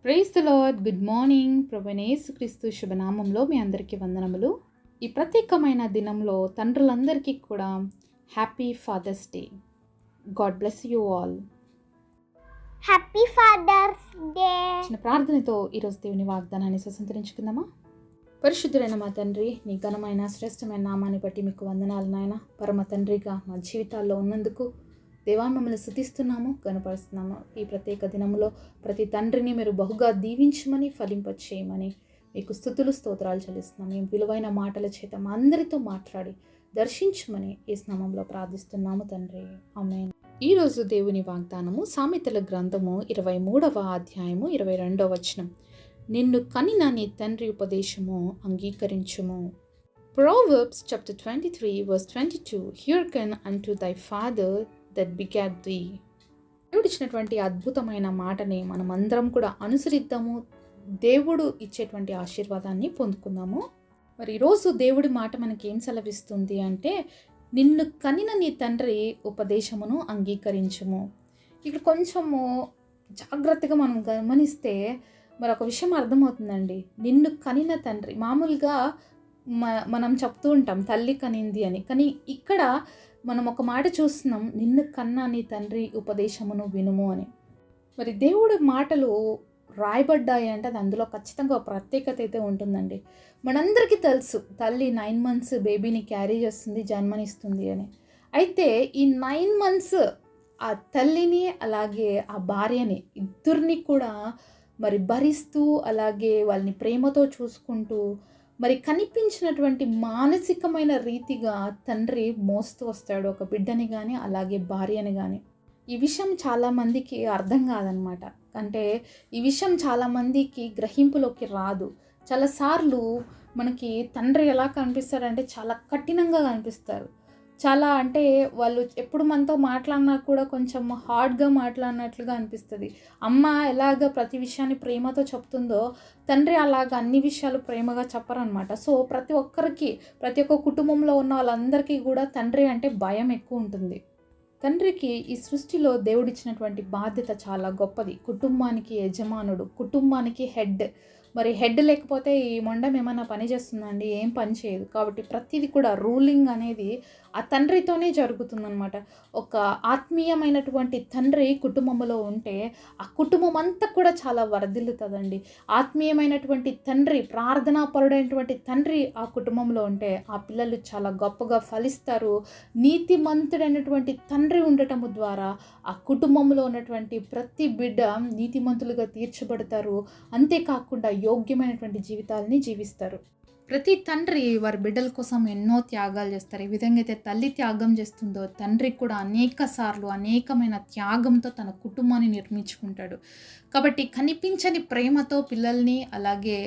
Praise the lord. Good morning. ప్రభువైన యేసుక్రీస్తు శుభనామంలో మీ అందరికీ వందనములు. ఈ ప్రత్యేకమైన దినంలో తండ్రులందరికీ కూడా happy father's day. God bless you all. Happy father's day. చిన్న ప్రార్థనతో ఈరోజు దేవుని వాగ్దానాన్ని స్వతంత్రించుకుందామా? పరిశుద్ధులైన మా తండ్రి, నీ ఘనమైన శ్రేష్టమైన నామాన్ని బట్టి మీకు వందనాలు నాయన. పరమ తండ్రిగా మా జీవితాల్లో ఉన్నందుకు దేవా మిమ్మల్ని స్తుతిస్తున్నాము, గణపరుస్తున్నాము. ఈ ప్రత్యేక దినంలో ప్రతి తండ్రిని మీరు బహుగా దీవించమని, ఫలింపచేయమని మీకు స్తుతులు స్తోత్రాలు చెల్లిస్తున్నాము. మేము విలువైన మాటల చేత మా అందరితో మాట్లాడి దర్శించమని ఈ నామంలో ప్రార్థిస్తున్నాము తండ్రి, ఆమేన్. ఈరోజు దేవుని వాగ్దానము సామెతల గ్రంథము 23వ అధ్యాయము 22వ వచనం. నిన్ను కనిన నీ తండ్రి ఉపదేశము అంగీకరించుము. Proverbs chapter 23 verse 22. Hearken unto thy father that begat thee. దేవుడు ఇచ్చినటువంటి అద్భుతమైన మాటని మనం అందరం కూడా అనుసరిద్దాము. దేవుడు ఇచ్చేటువంటి ఆశీర్వాదాన్ని పొందుకుందాము. మరి ఈరోజు దేవుడి మాట మనకి ఏం సెలవిస్తుంది అంటే, నిన్ను కనిన నీ తండ్రి ఉపదేశమును అంగీకరించుము. ఇక్కడ కొంచెము జాగ్రత్తగా మనం గమనిస్తే మరి ఒక విషయం అర్థమవుతుందండి. నిన్ను కనిన తండ్రి, మామూలుగా మనం చెప్తూ ఉంటాం తల్లి కనింది అని, కానీ ఇక్కడ మనం ఒక మాట చూస్తున్నాం, నిన్ను కన్నా నీ తండ్రి ఉపదేశమును వినుము అని. మరి దేవుడి మాటలు రాయబడ్డాయి అంటే అది అందులో ఖచ్చితంగా ఒక ప్రత్యేకత అయితే ఉంటుందండి. మనందరికీ తెలుసు తల్లి 9 months బేబీని క్యారీ చేస్తుంది, జన్మనిస్తుంది అని. అయితే ఈ 9 months ఆ తల్లిని అలాగే ఆ భార్యని ఇద్దరిని కూడా మరి భరిస్తూ, అలాగే వాళ్ళని ప్రేమతో చూసుకుంటూ, మరి కనిపించినటువంటి మానసికమైన రీతిగా తండ్రి మోస్తూ వస్తాడు ఒక బిడ్డని కానీ అలాగే భార్యని కానీ. ఈ విషయం చాలామందికి అర్థం కాదనమాట. అంటే ఈ విషయం చాలామందికి గ్రహింపులోకి రాదు. చాలాసార్లు మనకి తండ్రి ఎలా కనిపిస్తారంటే చాలా కఠినంగా కనిపిస్తారు. చాలా అంటే వాళ్ళు ఎప్పుడు మనతో మాట్లాడినా కూడా కొంచెం హార్డ్గా మాట్లాడినట్లుగా అనిపిస్తుంది. అమ్మ ఎలాగ ప్రతి విషయాన్ని ప్రేమతో చెప్తుందో తండ్రి అలాగ అన్ని విషయాలు ప్రేమగా చెప్పరనమాట. సో ప్రతి ఒక్క కుటుంబంలో ఉన్న వాళ్ళందరికీ కూడా తండ్రి అంటే భయం ఎక్కువ ఉంటుంది. తండ్రికి ఈ సృష్టిలో దేవుడిచ్చినటువంటి బాధ్యత చాలా గొప్పది. కుటుంబానికి యజమానుడు, కుటుంబానికి హెడ్. మరి హెడ్ లేకపోతే ఈ మొండం ఏమైనా పని చేస్తుందండి? ఏం పని చేయదు. కాబట్టి ప్రతిదీ కూడా రూలింగ్ అనేది ఆ తండ్రితోనే జరుగుతుందన్నమాట. ఒక ఆత్మీయమైనటువంటి తండ్రి కుటుంబంలో ఉంటే ఆ కుటుంబం అంతా కూడా చాలా వర్ధిల్లుతుందండి. ఆత్మీయమైనటువంటి తండ్రి, ప్రార్థనాపరుడైనటువంటి తండ్రి ఆ కుటుంబంలో ఉంటే ఆ పిల్లలు చాలా గొప్పగా ఫలిస్తారు. నీతిమంతుడైనటువంటి తండ్రి ఉండటము ద్వారా ఆ కుటుంబంలో ఉన్నటువంటి ప్రతి బిడ్డ నీతిమంతులుగా తీర్చబడతారు. అంతేకాకుండా యోగ్యమైనటువంటి జీవితాలని జీవిస్తారు. ప్రతి తండ్రి వారి బిడ్డల కోసం ఎన్నో త్యాగాలు చేస్తారు. ఈ విధంగా అయితే తల్లి త్యాగం చేస్తుందో తండ్రి కూడా అనేకమైన త్యాగంతో తన కుటుంబాన్ని నిర్మించుకుంటాడు. కాబట్టి కనిపించని ప్రేమతో పిల్లల్ని అలాగే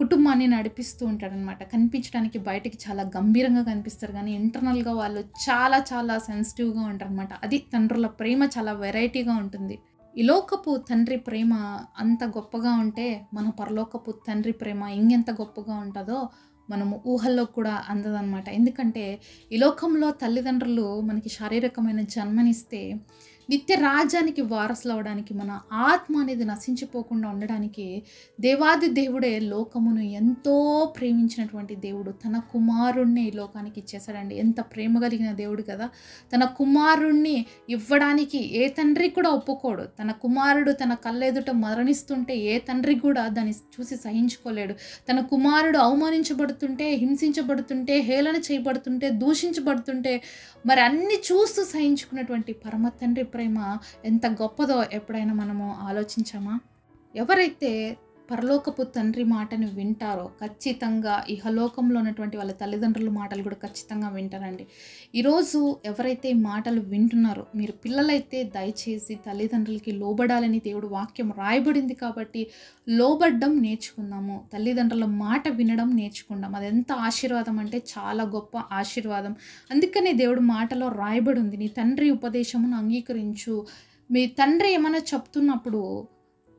కుటుంబాన్ని నడిపిస్తూ ఉంటాడనమాట. కనిపించడానికి బయటికి చాలా గంభీరంగా కనిపిస్తారు, కానీ ఇంటర్నల్గా వాళ్ళు చాలా సెన్సిటివ్గా ఉంటారనమాట. అది తండ్రుల ప్రేమ చాలా వెరైటీగా ఉంటుంది. ఈ లోకపు తండ్రి ప్రేమ అంత గొప్పగా ఉంటే మన పరలోకపు తండ్రి ప్రేమ ఇంకెంత గొప్పగా ఉంటుందో మనము ఊహల్లో కూడా అందదనమాట. ఎందుకంటే ఈ లోకంలో తల్లిదండ్రులు మనకి శారీరకమైన జన్మనిస్తే నిత్య రాజ్యానికి వారసులు అవ్వడానికి, మన ఆత్మ అనేది నశించిపోకుండా ఉండడానికి దేవాది దేవుడే లోకమును ఎంతో ప్రేమించినటువంటి దేవుడు తన కుమారుణ్ణి ఈ లోకానికి ఇచ్చేసాడండి. ఎంత ప్రేమ కలిగిన దేవుడు కదా! తన కుమారుణ్ణి ఇవ్వడానికి ఏ తండ్రి కూడా ఒప్పుకోడు. తన కుమారుడు తన కళ్ళెదుట మరణిస్తుంటే ఏ తండ్రి కూడా దాన్ని చూసి సహించుకోలేడు. తన కుమారుడు అవమానించబడుతుంటే, హింసించబడుతుంటే, హేళన చేయబడుతుంటే, దూషించబడుతుంటే మరి అన్ని చూస్తూ సహించుకున్నటువంటి పరమ తండ్రి ప్రేమ ఎంత గొప్పదో ఎప్పుడైనా మనము ఆలోచించామా? ఎవరైతే పరలోకపు తండ్రి మాటను వింటారో ఖచ్చితంగా ఇహలోకంలో ఉన్నటువంటి వాళ్ళ తల్లిదండ్రుల మాటలు కూడా ఖచ్చితంగా వింటారండి. ఈరోజు ఎవరైతే మాటలు వింటున్నారో, మీరు పిల్లలైతే దయచేసి తల్లిదండ్రులకి లోబడాలని దేవుడు వాక్యం రాయబడింది కాబట్టి లోబడ్డం నేర్చుకుందాము. తల్లిదండ్రుల మాట వినడం నేర్చుకుందాం. అది ఎంత ఆశీర్వాదం అంటే చాలా గొప్ప ఆశీర్వాదం. అందుకనే దేవుడు మాటలో రాయబడి ఉంది, నీ తండ్రి ఉపదేశమును అంగీకరించు. మీ తండ్రి ఏమైనా చెప్తున్నప్పుడు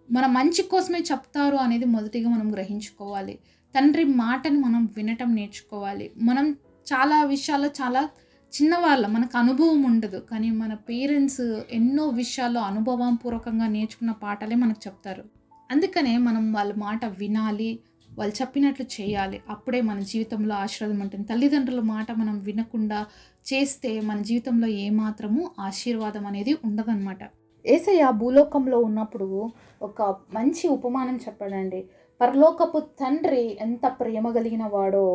మన మంచి కోసమే చెప్తారు అనేది మొదటిగా మనం గ్రహించుకోవాలి. తండ్రి మాటని మనం వినటం నేర్చుకోవాలి. మనం చాలా విషయాల్లో చాలా చిన్నవాళ్ళం, మనకు అనుభవం ఉండదు, కానీ మన పేరెంట్స్ ఎన్నో విషయాల్లో అనుభవం పూర్వకంగా నేర్చుకున్న పాఠాలే మనకు చెప్తారు. అందుకనే మనం వాళ్ళ మాట వినాలి, వాళ్ళు చెప్పినట్లు చేయాలి. అప్పుడే మన జీవితంలో ఆశీర్వాదం ఉంటుంది. తల్లిదండ్రుల మాట మనం వినకుండా చేస్తే మన జీవితంలో ఏమాత్రము ఆశీర్వాదం అనేది ఉండదన్నమాట. యేసయ్య భూలోకంలో ఉన్నప్పుడు ఒక మంచి ఉపమానం చెప్పాడండి. పరలోకపు తండ్రి ఎంత ప్రేమ కలిగిన వాడో,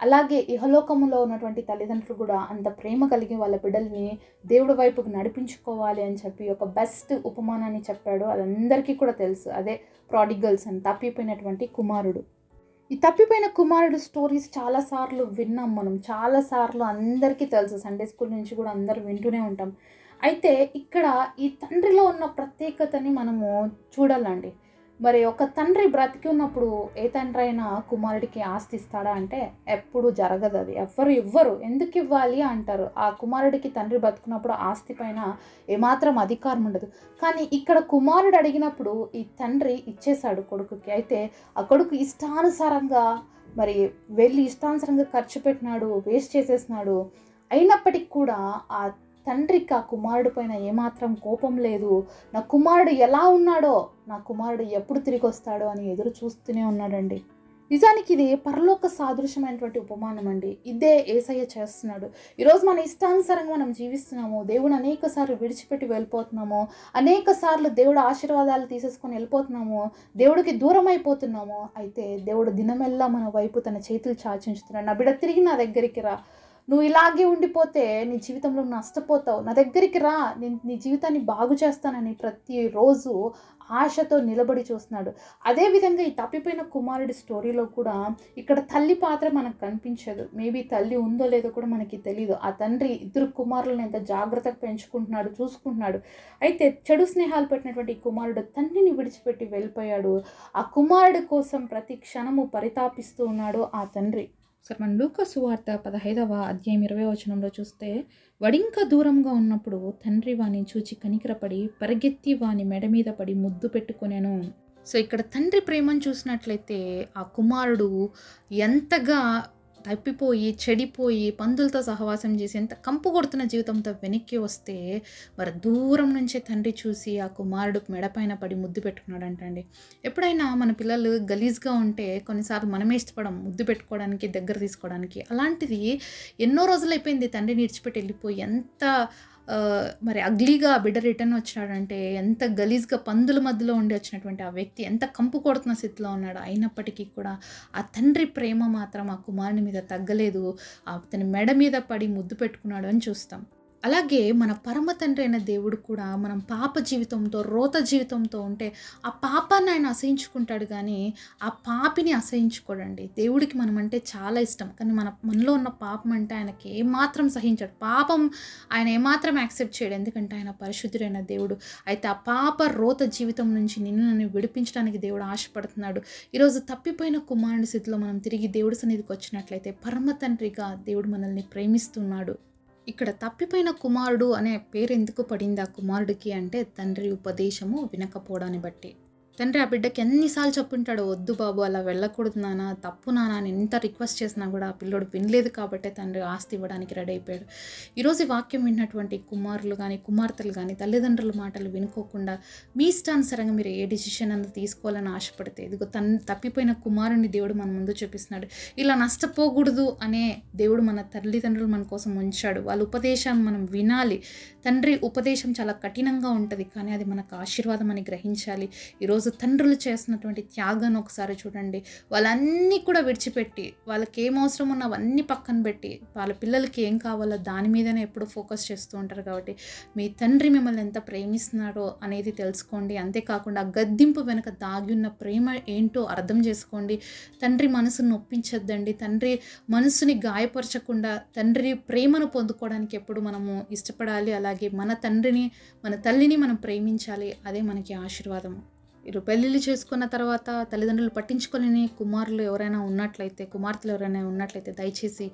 అలాగే ఇహలోకములో ఉన్నటువంటి తల్లిదండ్రులు కూడా అంత ప్రేమ కలిగి వాళ్ళ బిడ్డల్ని దేవుడి వైపుకు నడిపించుకోవాలి అని చెప్పి ఒక బెస్ట్ ఉపమానాన్ని చెప్పాడు. అది అందరికీ కూడా తెలుసు. అదే ప్రాడిగల్స్ అని, తప్పిపోయినటువంటి కుమారుడు. ఈ తప్పిపోయిన కుమారుడు స్టోరీస్ చాలాసార్లు విన్నాం మనం. చాలాసార్లు అందరికీ తెలుసు. సండే స్కూల్ నుంచి కూడా అందరూ వింటూనే ఉంటాం. అయితే ఇక్కడ ఈ తండ్రిలో ఉన్న ప్రత్యేకతని మనము చూడాలండి. మరి ఒక తండ్రి బ్రతికి ఉన్నప్పుడు ఏ తండ్రి అయినా కుమారుడికి ఆస్తి ఇస్తాడా అంటే ఎప్పుడు జరగదు. అది ఎవ్వరు ఇవ్వరు. ఎందుకు ఇవ్వాలి అంటారు. ఆ కుమారుడికి తండ్రి బతుకున్నప్పుడు ఆస్తి పైన ఏమాత్రం అధికారం ఉండదు. కానీ ఇక్కడ కుమారుడు అడిగినప్పుడు ఈ తండ్రి ఇచ్చేశాడు కొడుకుకి. అయితే ఆ కొడుకు ఇష్టానుసారంగా మరి వెళ్ళి ఇష్టానుసారంగా ఖర్చు పెట్టినాడు, వేస్ట్ చేసేసినాడు. అయినప్పటికీ కూడా ఆ తండ్రికి ఆ కుమారుడు పైన ఏమాత్రం కోపం లేదు. నా కుమారుడు ఎలా ఉన్నాడో, నా కుమారుడు ఎప్పుడు తిరిగి వస్తాడో అని ఎదురు చూస్తూనే ఉన్నాడండి. నిజానికి ఇది పరలోక సాదృశ్యమైనటువంటి ఉపమానం అండి. ఇదే యేసయ్య చేస్తున్నాడు. ఈరోజు మన ఇష్టానుసారంగా మనం జీవిస్తున్నాము. దేవుడు అనేక సార్లు విడిచిపెట్టి వెళ్ళిపోతున్నాము. అనేక సార్లు దేవుడు ఆశీర్వాదాలు తీసేసుకొని వెళ్ళిపోతున్నాము. దేవుడికి దూరం అయిపోతున్నాము. అయితే దేవుడు దినమెల్లా మన వైపు తన చేతులు చాచించుతున్నాడు. నా బిడ్డ తిరిగి నా దగ్గరికి రా. నువ్వు ఇలాగే ఉండిపోతే నీ జీవితంలో నష్టపోతావు. నా దగ్గరికి రా, నేను నీ జీవితాన్ని బాగు చేస్తానని ప్రతిరోజు ఆశతో నిలబడి చూస్తున్నాడు. అదేవిధంగా ఈ తప్పిపోయిన కుమారుడి స్టోరీలో కూడా ఇక్కడ తల్లి పాత్ర మనకు కనిపించదు. మేబీ తల్లి ఉందో లేదో కూడా మనకి తెలియదు. ఆ తండ్రి ఇద్దరు కుమారులను ఎంత జాగ్రత్తగా పెంచుకుంటున్నాడు, చూసుకుంటున్నాడు. అయితే చెడు స్నేహాలు పెట్టినటువంటి కుమారుడు తండ్రిని విడిచిపెట్టి వెళ్ళిపోయాడు. ఆ కుమారుడు కోసం ప్రతి క్షణము పరితాపిస్తూ ఉన్నాడు ఆ తండ్రి. సరే, మన లూకా సువార్త 15వ అధ్యాయం 20వ వచనంలో చూస్తే, వడింక దూరంగా ఉన్నప్పుడు తండ్రి వాని చూచి కనికరపడి పరిగెత్తి వాని మెడ మీద పడి ముద్దు పెట్టుకొనెను. సో ఇక్కడ తండ్రి ప్రేమను చూసినట్లయితే ఆ కుమారుడు ఎంతగా తప్పిపోయి చెడిపోయి పందులతో సహవాసం చేసి ఎంత కంపు కొడుతున్న జీవితంతో వెనక్కి వస్తే మరి దూరం నుంచే తండ్రి చూసి ఆ కుమారుడు మెడపైన పడి ముద్దు పెట్టుకున్నాడంటండి. ఎప్పుడైనా మన పిల్లలు గలీజ్గా ఉంటే కొన్నిసార్లు మనమే ఇష్టపడం ముద్దు పెట్టుకోవడానికి, దగ్గర తీసుకోవడానికి. అలాంటిది ఎన్నో రోజులు అయిపోయింది తండ్రిని విడిచిపెట్టి వెళ్ళిపోయి. ఎంత మరి అగ్లీగా ఆ బిడ్డ రిటర్న్ వచ్చినాడంటే, ఎంత గలీజ్గా పందుల మధ్యలో ఉండి వచ్చినటువంటి ఆ వ్యక్తి ఎంత కంపు కొడుతున్న స్థితిలో ఉన్నాడు. అయినప్పటికీ కూడా ఆ తండ్రి ప్రేమ మాత్రం ఆ కుమారుని మీద తగ్గలేదు. అతని మెడ మీద పడి ముద్దు పెట్టుకున్నాడు అని చూస్తాం. అలాగే మన పరమ తండ్రి అయిన దేవుడు కూడా మనం పాప జీవితంతో, రోత జీవితంతో ఉంటే ఆ పాపాన్ని ఆయన అసహించుకుంటాడు, కానీ ఆ పాపిని అసహించుకోడండి. దేవుడికి మనం అంటే చాలా ఇష్టం, కానీ మనలో ఉన్న పాపం అంటే ఆయనకి ఏమాత్రం సహించాడు. పాపం ఆయన ఏమాత్రం యాక్సెప్ట్ చేయడు, ఎందుకంటే ఆయన పరిశుద్ధుడైన దేవుడు. అయితే ఆ పాప రోత జీవితం నుంచి నన్ను విడిపించడానికి దేవుడు ఆశపడుతున్నాడు. ఈరోజు తప్పిపోయిన కుమారుని స్థితిలో మనం తిరిగి దేవుడి సన్నిధికి వచ్చినట్లయితే పరమ తండ్రిగా దేవుడు మనల్ని ప్రేమిస్తున్నాడు. ఇక్కడ తప్పిపోయిన కుమారుడు అనే పేరు ఎందుకు పడింది ఆ కుమారుడికి అంటే, తండ్రి ఉపదేశము వినకపోవడాన్ని బట్టి. తండ్రి ఆ బిడ్డకి ఎన్నిసార్లు చెప్పుంటాడు, వద్దు బాబు అలా వెళ్ళకూడదు నాన్న, తప్పు నాన్న అని ఎంత రిక్వెస్ట్ చేసినా కూడా ఆ పిల్లోడు వినలేదు. కాబట్టి తండ్రి ఆస్తి ఇవ్వడానికి రెడీ అయిపోయాడు. ఈరోజు ఈ వాక్యం విన్నటువంటి కుమారులు కానీ కుమార్తెలు కానీ తల్లిదండ్రుల మాటలు వినుకోకుండా మీ ఇష్టానుసారంగా మీరు ఏ డిసిషన్ అన్నది తీసుకోవాలని ఆశపడితే, ఇదిగో తప్పిపోయిన కుమారుని దేవుడు మన ముందు చూపిస్తున్నాడు. ఇలా నష్టపోకూడదు అనే దేవుడు మన తల్లిదండ్రులు మన కోసం ఉంచాడు. వాళ్ళ ఉపదేశం మనం వినాలి. తండ్రి ఉపదేశం చాలా కఠినంగా ఉంటుంది, కానీ అది మనకు ఆశీర్వాదం అని గ్రహించాలి. ఈరోజు తండ్రులు చేస్తున్నటువంటి త్యాగాన్ని ఒకసారి చూడండి. వాళ్ళన్నీ కూడా విడిచిపెట్టి, వాళ్ళకి ఏం అవసరం ఉన్నా అవన్నీ పక్కన పెట్టి, వాళ్ళ పిల్లలకి ఏం కావాలో దాని మీదనే ఎప్పుడు ఫోకస్ చేస్తూ ఉంటారు. కాబట్టి మీ తండ్రి మిమ్మల్ని ఎంత ప్రేమిస్తున్నాడో అనేది తెలుసుకోండి. అంతేకాకుండా గద్దింపు వెనుక దాగి ఉన్న ప్రేమ ఏంటో అర్థం చేసుకోండి. తండ్రి మనసును నొప్పించద్దండి. తండ్రి మనసుని గాయపరచకుండా తండ్రి ప్రేమను పొందుకోవడానికి ఎప్పుడు మనము ఇష్టపడాలి. అలాగే మన తండ్రిని, మన తల్లిని మనం ప్రేమించాలి. అదే మనకి ఆశీర్వాదము. మీరు పెళ్ళిళ్ళు చేసుకున్న తర్వాత తల్లిదండ్రులు పట్టించుకోలేని కుమారులు ఎవరైనా ఉన్నట్లయితే, కుమార్తెలు ఎవరైనా ఉన్నట్లయితే దయచేసి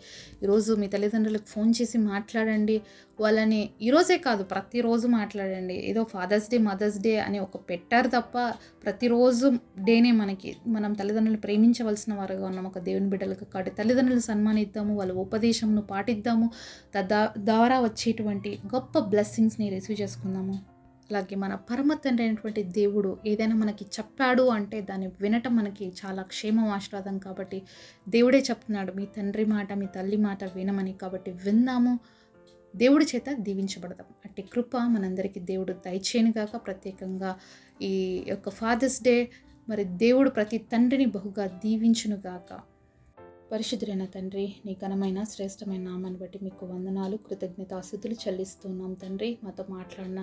ఈరోజు మీ తల్లిదండ్రులకు ఫోన్ చేసి మాట్లాడండి. వాళ్ళని ఈరోజే కాదు ప్రతిరోజు మాట్లాడండి. ఏదో ఫాదర్స్ డే, మదర్స్ డే అని ఒక పెట్టారు తప్ప ప్రతిరోజు డేనే మనం తల్లిదండ్రులను ప్రేమించవలసిన వారుగా ఉన్నాం ఒక దేవుని బిడ్డలకు. కాబట్టి తల్లిదండ్రులను సన్మానిద్దాము, వాళ్ళ ఉపదేశంను పాటిద్దాము. ద్వారా వచ్చేటువంటి గొప్ప బ్లెస్సింగ్స్ని రిసీవ్ చేసుకుందాము. అలాగే మన పరమ తండ్రి అయినటువంటి దేవుడు ఏదైనా మనకి చెప్పాడు అంటే దాన్ని వినటం మనకి చాలా క్షేమం ఆశీర్వాదం. కాబట్టి దేవుడే చెప్తున్నాడు, మీ తండ్రి మాట మీ తల్లి మాట వినమని. కాబట్టి విందాము, దేవుడి చేత దీవించబడదాం. అట్టి కృప మనందరికీ దేవుడు దయచేయనుగాక. ప్రత్యేకంగా ఈ యొక్క ఫాదర్స్ డే మరి దేవుడు ప్రతి తండ్రిని బహుగా దీవించునుగాక. పరిశుద్ధులైన తండ్రి, నీ ఘనమైన శ్రేష్టమైన నామాన్ని బట్టి మీకు వందనాలు, కృతజ్ఞతాస్తుతులు చెల్లిస్తున్నాం తండ్రి. మాతో మాట్లాడిన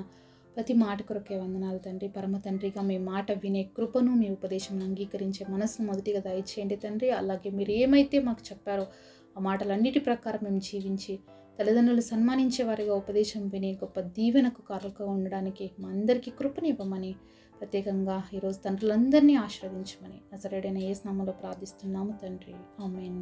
ప్రతి మాట కొరకే వందనాలు తండ్రి. పరమ తండ్రిగా మీ మాట వినే కృపను, మీ ఉపదేశం అంగీకరించే మనసును మొదటిగా దయచేయండి తండ్రి. అలాగే మీరు ఏమైతే మాకు చెప్పారో ఆ మాటలన్నిటి ప్రకారం మేము జీవించి తల్లిదండ్రులు సన్మానించే వారిగా ఉపదేశం విని గొప్ప దీవెనకు కారకుగా ఉండడానికి మా అందరికీ కృపనివ్వమని, ప్రత్యేకంగా ఈరోజు తండ్రులందరినీ ఆశీర్వదించమని నజరేయుడైన యేసు నామములో ప్రార్థిస్తున్నాము తండ్రి. ఆమేన్.